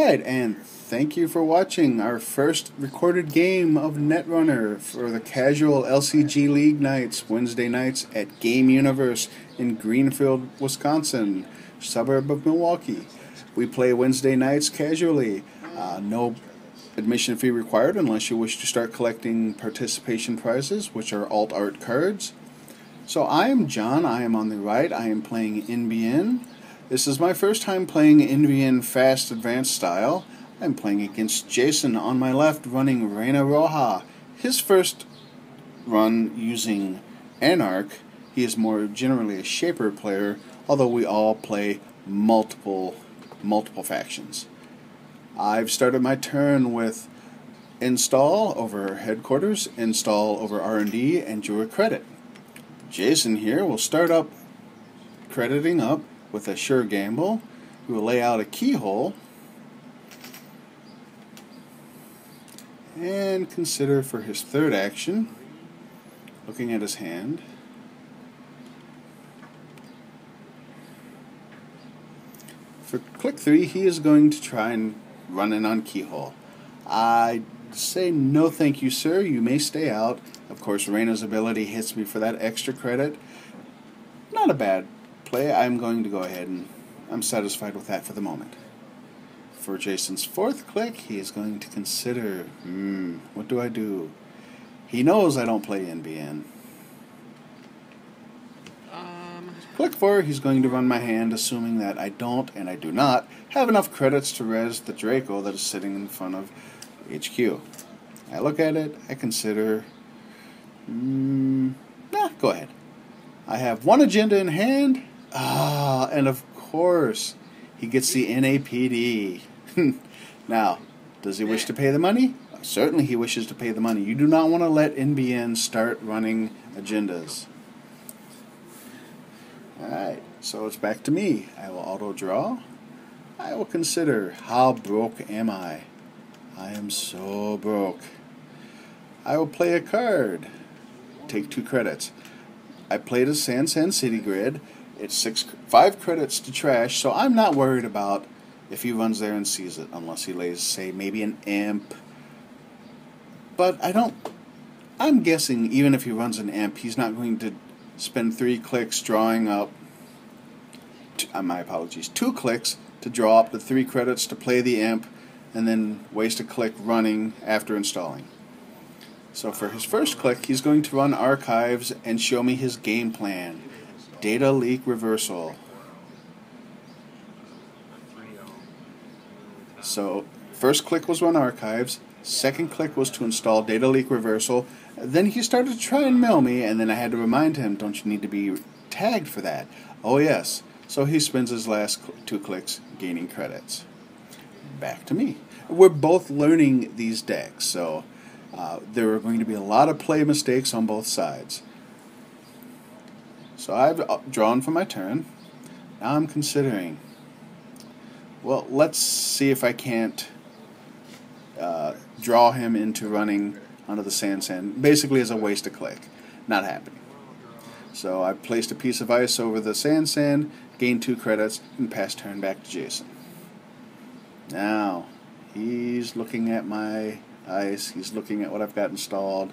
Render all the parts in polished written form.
Alright, and thank you for watching our first recorded game of Netrunner for the Casual LCG League nights, Wednesday nights at Game Universe in Greenfield, Wisconsin, suburb of Milwaukee. We play Wednesday nights casually. No admission fee required unless you wish to start collecting participation prizes, which are alt art cards. So I am John, I am on the right, I am playing NBN. This is my first time playing NBN Fast Advanced style. I'm playing against Jason on my left, running Reina Roja. His first run using Anarch. He is more generally a Shaper player, although we all play multiple factions. I've started my turn with install over headquarters, install over R&D, and drew a credit. Jason here will start up crediting up with a sure gamble. We will lay out a keyhole and consider for his third action, looking at his hand. For click 3, he is going to try and run in on keyhole. I say no thank you, sir. You may stay out. Of course, Reina's ability hits me for that extra credit. Not a bad play. I'm going to go ahead and I'm satisfied with that for the moment. For Jason's fourth click, he is going to consider, what do I do? He knows I don't play NBN. Click 4, he's going to run my hand, assuming that I don't, and I do not, have enough credits to res the Draco that is sitting in front of HQ. I look at it, I consider, go ahead. I have one agenda in hand, and of course, he gets the NAPD. Now, does he wish to pay the money? Certainly he wishes to pay the money. You do not want to let NBN start running agendas. Alright, so it's back to me. I will auto-draw. I will consider, how broke am I? I am so broke. I will play a card. Take 2 credits. I played a San City Grid. It's 5 credits to trash, so I'm not worried about if he runs there and sees it, unless he lays, say, maybe an imp. But I'm guessing even if he runs an imp, he's not going to spend 3 clicks drawing up, my apologies, 2 clicks to draw up the 3 credits to play the imp, and then waste a click running after installing. So for his first click, he's going to run archives and show me his game plan. Data leak reversal. So first click was run archives, second click was to install data leak reversal, then he started to try and mail me, and then I had to remind him, don't you need to be tagged for that? Oh yes. So he spends his last 2 clicks gaining credits. Back to me. We're both learning these decks, so there are going to be a lot of play mistakes on both sides. So I've drawn for my turn. Now I'm considering, well, let's see if I can't draw him into running onto the sand, basically as a waste a click. Not happening. So I placed a piece of ice over the sand, gained 2 credits, and passed turn back to Jason. Now, he's looking at my ice, he's looking at what I've got installed.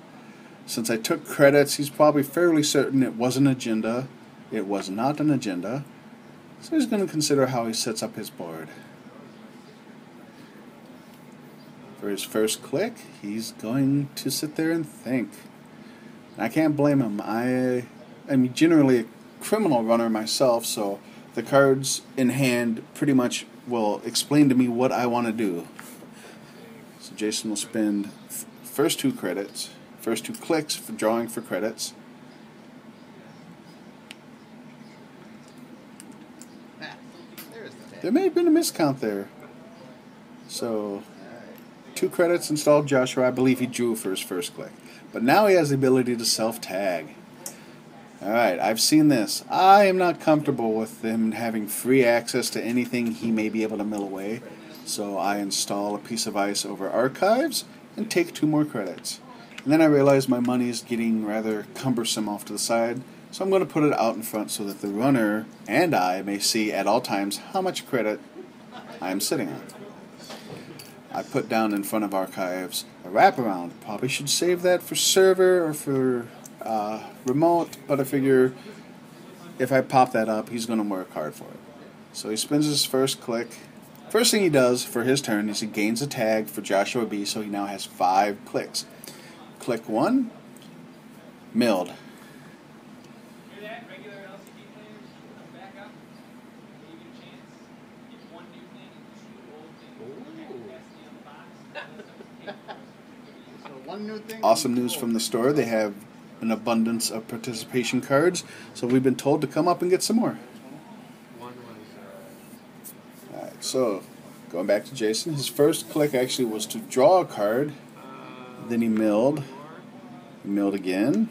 Since I took credits, he's probably fairly certain it was an agenda. It was not an agenda. So he's going to consider how he sets up his board. For his first click, he's going to sit there and think. I can't blame him. I'm generally a criminal runner myself, so the cards in hand pretty much will explain to me what I want to do. So Jason will spend first 2 credits. First 2 clicks for drawing for credits. There may have been a miscount there. So 2 credits installed Joshua. I believe he drew for his first click. But now he has the ability to self-tag. Alright, I've seen this. I am not comfortable with him having free access to anything he may be able to mill away. So I install a piece of ice over archives and take 2 more credits. And then I realize my money is getting rather cumbersome off to the side, so I'm going to put it out in front so that the runner and I may see at all times how much credit I am sitting on. I put down in front of archives a wraparound. Probably should save that for server or for remote, but I figure if I pop that up, he's going to work hard for it. So he spins his first click. First thing he does for his turn is he gains a tag for Joshua B, so he now has 5 clicks. Click 1, milled. Awesome news from the store. They have an abundance of participation cards, so we've been told to come up and get some more. Alright, so going back to Jason, his first click actually was to draw a card. Then he milled. He milled again.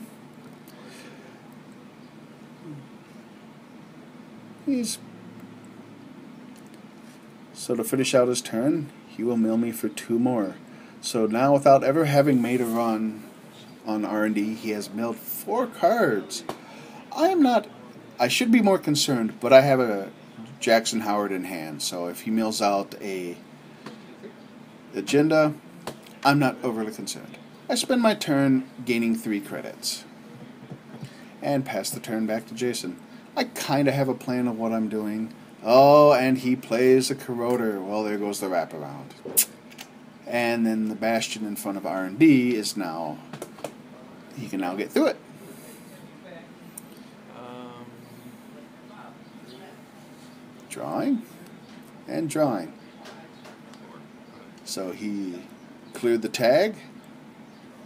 So to finish out his turn, he will mill me for 2 more. So now, without ever having made a run on R&D, he has milled 4 cards. I should be more concerned, but I have a Jackson Howard in hand, so if he mills out a agenda, I'm not overly concerned. I spend my turn gaining 3 credits. And pass the turn back to Jason. I kind of have a plan of what I'm doing. Oh, and he plays a Corroder. Well, there goes the wraparound. And then the Bastion in front of R&D is now, he can now get through it. Drawing and drawing. So he cleared the tag,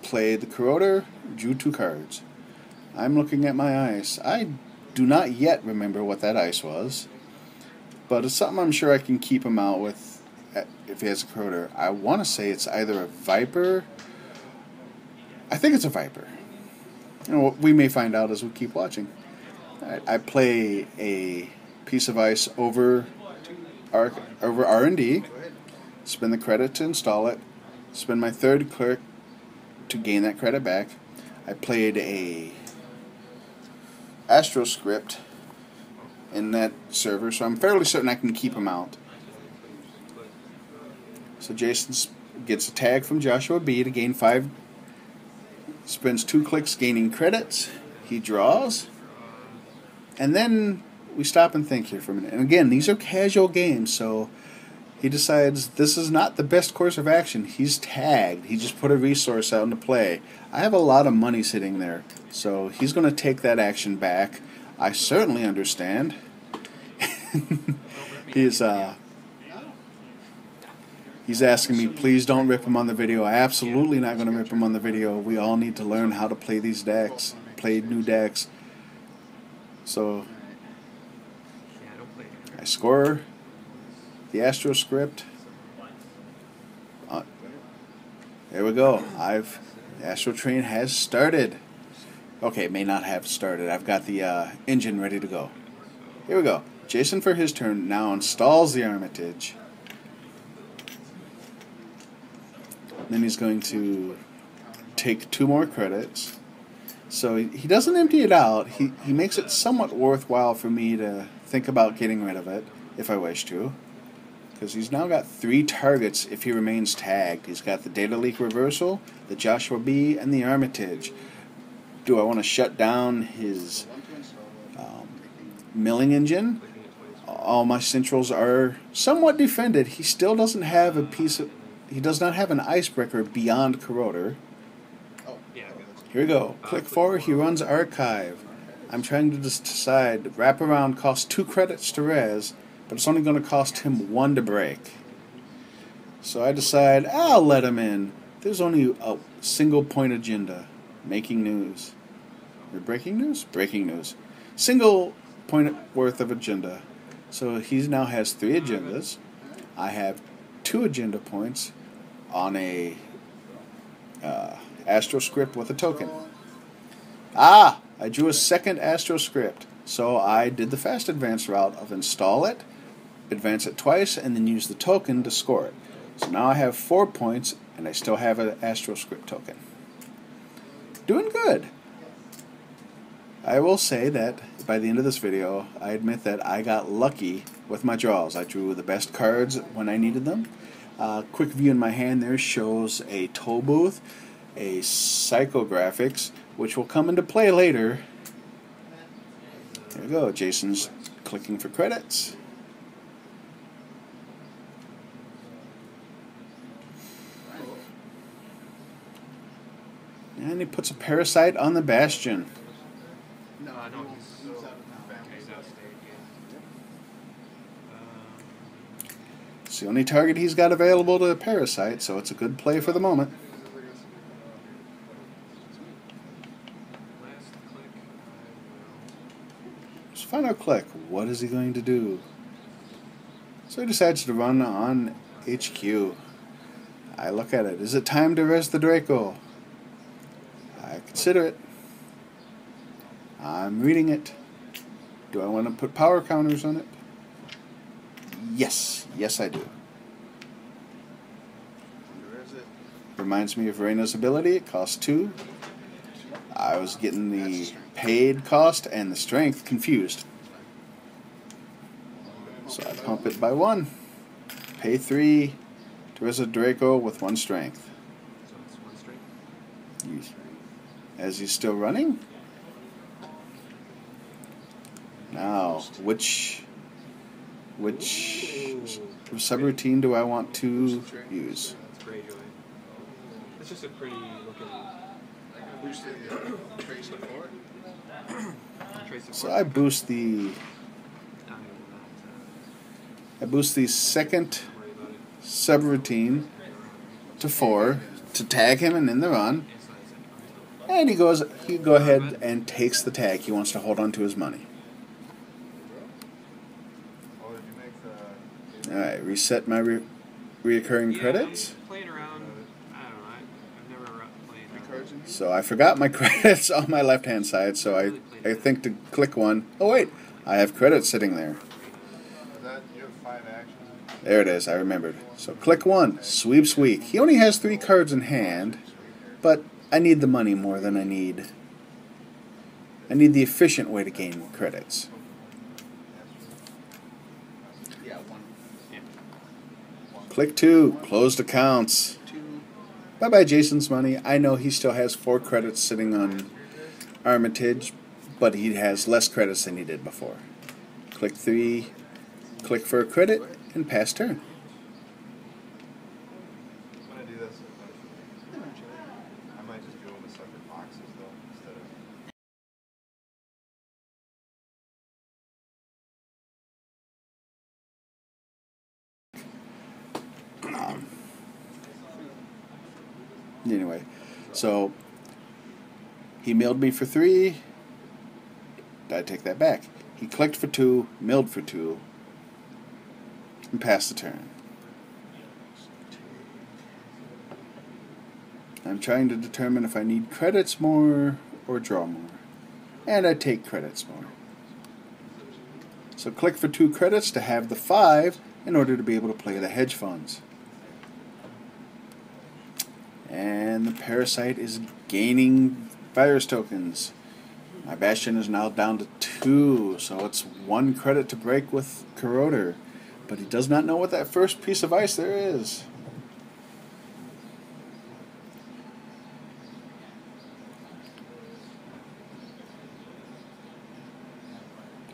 played the Corroder, drew 2 cards. I'm looking at my ice. I do not yet remember what that ice was, but it's something I'm sure I can keep him out with if he has a Corroder. I want to say it's either a Viper. I think it's a Viper. You know, we may find out as we keep watching. I play a piece of ice over R&D, spend the credit to install it, spend my 3rd click to gain that credit back. I played a Astro script in that server, so I'm fairly certain I can keep him out. So Jason gets a tag from Joshua B to gain 5, spends 2 clicks gaining credits, he draws, and then we stop and think here for a minute. And again, these are casual games, so he decides this is not the best course of action. He's tagged. He just put a resource out into play. I have a lot of money sitting there, so he's going to take that action back. I certainly understand. He's asking me, please don't rip him on the video. I'm absolutely not going to rip him on the video. We all need to learn how to play these decks, play new decks. So I score the Astro script. There we go. The Astro train has started. Okay, it may not have started. I've got the engine ready to go. Here we go. Jason, for his turn, now installs the Armitage. Then he's going to take 2 more credits. So he doesn't empty it out. He makes it somewhat worthwhile for me to think about getting rid of it, if I wish to. Because he's now got 3 targets if he remains tagged. He's got the Data Leak Reversal, the Joshua B, and the Armitage. Do I want to shut down his milling engine? All my centrals are somewhat defended. He still doesn't have he does not have an icebreaker beyond Corroder. Here we go. Click 4, he runs Archive. I'm trying to decide. Wraparound costs 2 credits to res, but it's only going to cost him 1 to break. So I decide I'll let him in. There's only a single point agenda. Making news. Or breaking news? Breaking news. Single point worth of agenda. So he now has 3 agendas. I have 2 agenda points on a Astro script with a token. I drew a 2nd Astro script. So I did the fast advance route of install it, advance it twice, and then use the token to score it. So now I have 4 points, and I still have an Astro script token. Doing good. I will say that by the end of this video, I admit that I got lucky with my draws. I drew the best cards when I needed them. Quick view in my hand there shows a toll booth, a psychographics, which will come into play later. There we go. Jason's clicking for credits. And he puts a parasite on the bastion. It's the only target he's got available to parasite, so it's a good play for the moment. His final click. What is he going to do? So he decides to run on HQ. I look at it. Is it time to res the Draco? I consider it. I'm reading it. Do I want to put power counters on it? Yes. Yes, I do. Reminds me of Reyna's ability. It costs 2. I was getting the paid cost and the strength confused. So I pump it by 1. Pay 3 to res a Draco with 1 strength. So it's 1 strength? As he's still running? Now, which subroutine do I want to use? That's great, Joey. It's just a pretty looking. So I boost the second subroutine to 4 to tag him and in the run. And he go ahead and takes the tag. He wants to hold on to his money. Alright, reset my reoccurring credits. Playing around, I don't know, I've never played around. So I forgot my credits on my left hand side, so I think to click 1. Oh wait, I have credits sitting there. There it is, I remembered. So click 1, sweeps weak. He only has 3 cards in hand, but I need the money more than I need the efficient way to gain credits. Click 2, closed accounts. Bye-bye Jason's money. I know he still has 4 credits sitting on Armitage, but he has less credits than he did before. Click 3, click for a credit, and pass turn. Anyway, so he milled me for 3. I take that back. He clicked for 2, milled for 2, and passed the turn. I'm trying to determine if I need credits more or draw more. And I take credits more. So click for 2 credits to have the 5 in order to be able to play the hedge funds. And the parasite is gaining virus tokens. My bastion is now down to 2, so it's 1 credit to break with Corroder. But he does not know what that first piece of ice there is.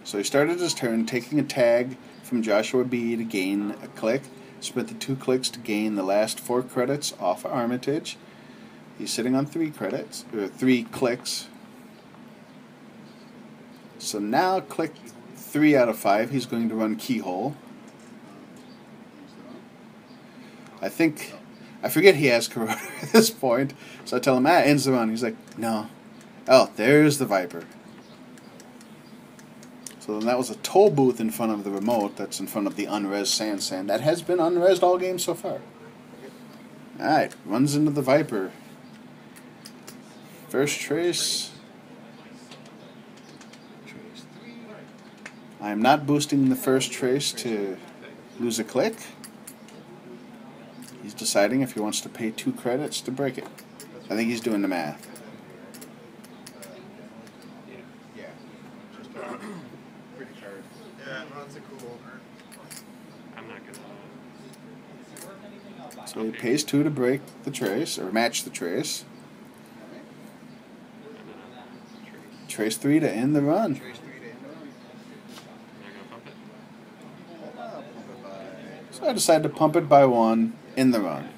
So he started his turn taking a tag from Joshua B to gain a click. Spent the 2 clicks to gain the last 4 credits off of Armitage. He's sitting on 3 credits, or 3 clicks. So now click 3 out of 5. He's going to run Keyhole. I forget he has Corroder at this point. So I tell him, ends the run. He's like, no. Oh, there's the Viper. So then that was a toll booth in front of the remote. That's in front of the unres Sand. That has been unresed all game so far. Alright, runs into the Viper. First trace. I am not boosting the first trace to lose a click. He's deciding if he wants to pay 2 credits to break it. I think he's doing the math. I'm not gonna. So he pays 2 to break the trace, or match the trace. Trace 3 to end the run. So I decided to pump it by 1 in the run.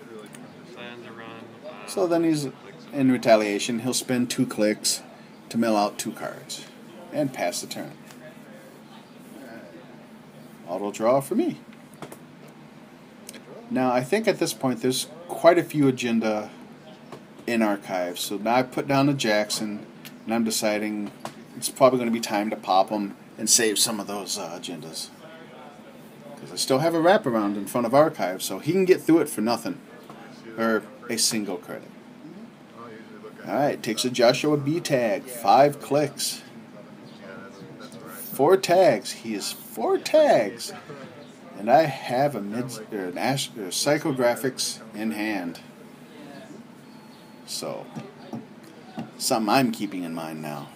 So then he's, in retaliation, he'll spend 2 clicks to mill out 2 cards and pass the turn. Auto draw for me. Now I think at this point there's quite a few agenda in archives. So now I put down a Jackson and I'm deciding it's probably going to be time to pop them and save some of those agendas. Because I still have a wraparound in front of archives, so he can get through it for nothing. Or a single credit. Alright, takes a Joshua B tag. 5 clicks. 4 tags. He is 4 tags. And I have an psychographics in hand. So, something I'm keeping in mind now.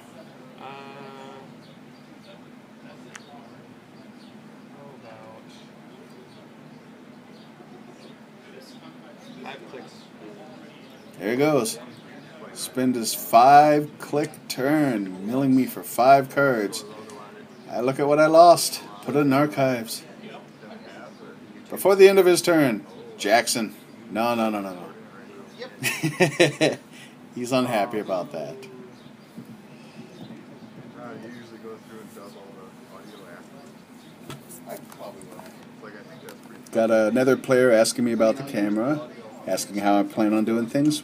There he goes. Spend his 5-click turn, milling me for 5 cards. I look at what I lost. Put it in archives. Before the end of his turn, Jackson. No. He's unhappy about that. Got another player asking me about the camera, asking how I plan on doing things.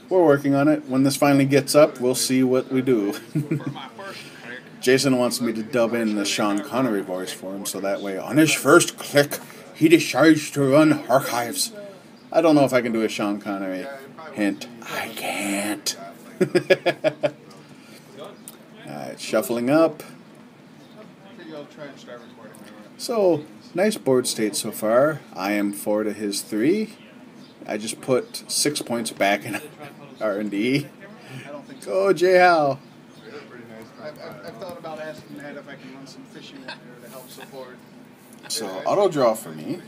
We're working on it. When this finally gets up, we'll see what we do. Jason wants me to dub in the Sean Connery voice for him, so that way on his first click, he decides to run archives. I don't know if I can do a Sean Connery. Hint, I can't. Alright, shuffling up. So, nice board state so far. I am 4 to his 3. I just put 6 points back in R&D. Go, Jay Howe. I've thought about asking Matt if I can run some fishing in there to help support. So, auto draw for me.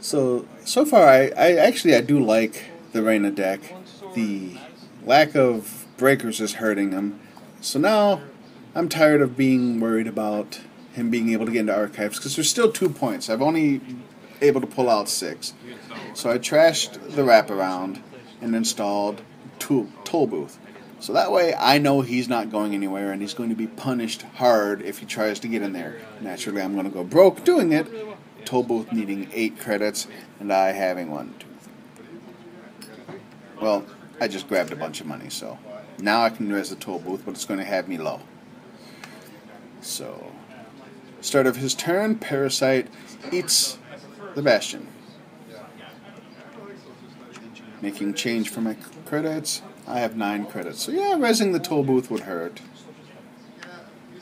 So far, I do like the Reina deck. The lack of breakers is hurting him. So now, I'm tired of being worried about him being able to get into archives, because there's still 2 points. I've only able to pull out 6. So I trashed the wraparound and installed Toll Booth. So that way I know he's not going anywhere and he's going to be punished hard if he tries to get in there. Naturally, I'm going to go broke doing it. Toll Booth needing 8 credits and I having 1, 2, 3. Well, I just grabbed a bunch of money, so now I can res the Toll Booth, but it's going to have me low. So, start of his turn, Parasite eats the Bastion. Making change for my credits. I have 9 credits. So yeah, resing the Toll Booth would hurt.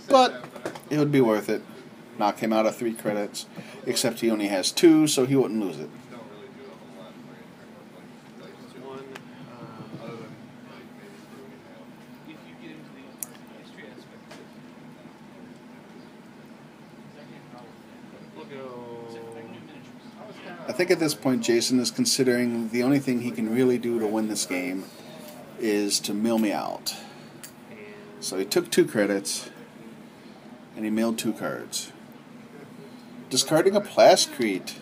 But it would be worth it. Knock him out of 3 credits. Except he only has 2, so he wouldn't lose it. I think at this point Jason is considering the only thing he can really do to win this game is to mill me out. So he took 2 credits and he milled 2 cards. Discarding a Plascrete.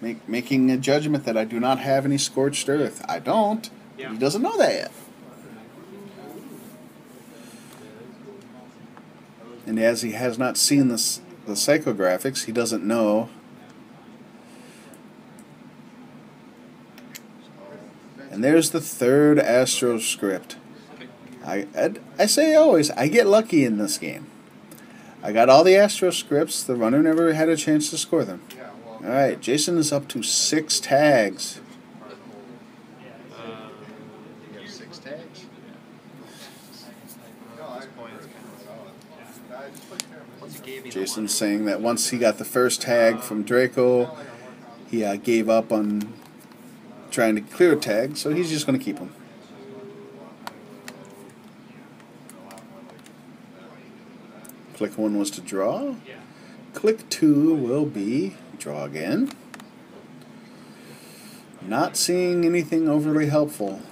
Making a judgment that I do not have any Scorched Earth. I don't. But he doesn't know that yet. And as he has not seen the psychographics, he doesn't know. And there's the 3rd Astro script. I say always, I get lucky in this game. I got all the Astro scripts. The runner never had a chance to score them. Alright, Jason is up to 6 tags. 6 tags? Jason's saying that once he got the first tag from Draco, he gave up on trying to clear a tag, so he's just going to keep them. Click 1 was to draw. Click 2 will be draw again. Not seeing anything overly helpful.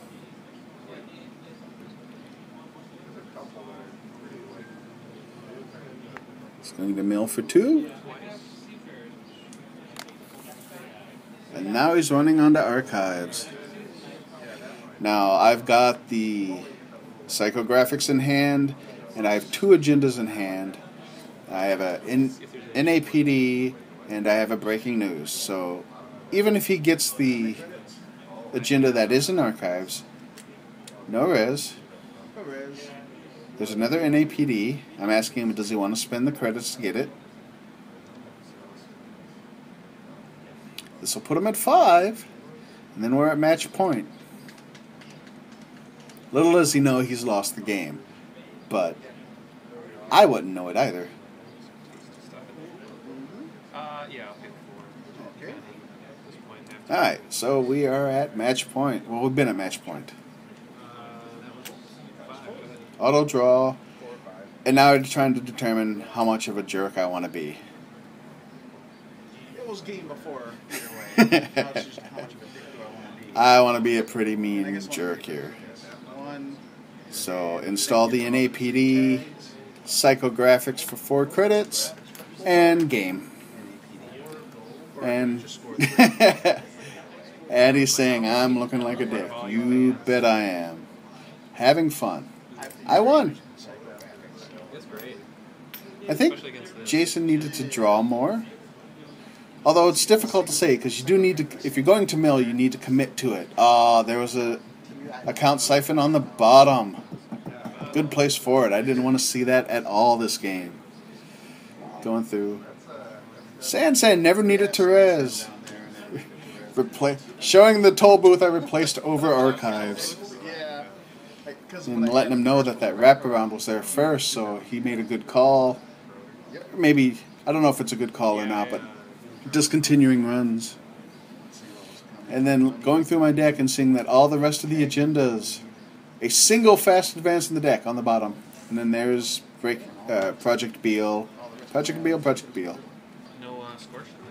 It's going to mill for 2. And now he's running onto archives. Now I've got the psychographics in hand, and I have 2 agendas in hand. I have a NAPD, and I have a breaking news. So even if he gets the agenda that is in archives, no res. There's another NAPD. I'm asking him, does he want to spend the credits to get it? This will put him at 5, and then we're at match point. Little does he know he's lost the game, but I wouldn't know it either. Yeah, I'll pick 4. Okay. At this point, Alright, so we are at match point. Well, we've been at match point. that was 5. Auto draw. And now we're trying to determine how much of a jerk I want to be. It was game before, either way. Now it's just how much of a dick do I want to be? I want to be a pretty mean jerk here. 1. So install the NAPD, psychographics for 4 credits, and game. And and he's saying, I'm looking like a dick. You bet I am. Having fun. I won. That's great. I think Especially against this. Jason needed to draw more. Although it's difficult to say, because you do need to, if you're going to mill, you need to commit to it. There was a account siphon on the bottom. Good place for it. I didn't want to see that at all this game. Going through. Sansan never needed to res. Showing the toll booth I replaced over archives. Yeah. And letting him know that that wraparound was there first, so he made a good call. Maybe, I don't know if it's a good call or not, but discontinuing runs. And then going through my deck and seeing that all the rest of the agendas, a single fast advance in the deck on the bottom. And then there's Project Beal. Project Beal. No scorch in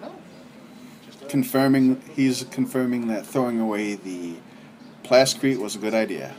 there? He's confirming that throwing away the Plascrete was a good idea.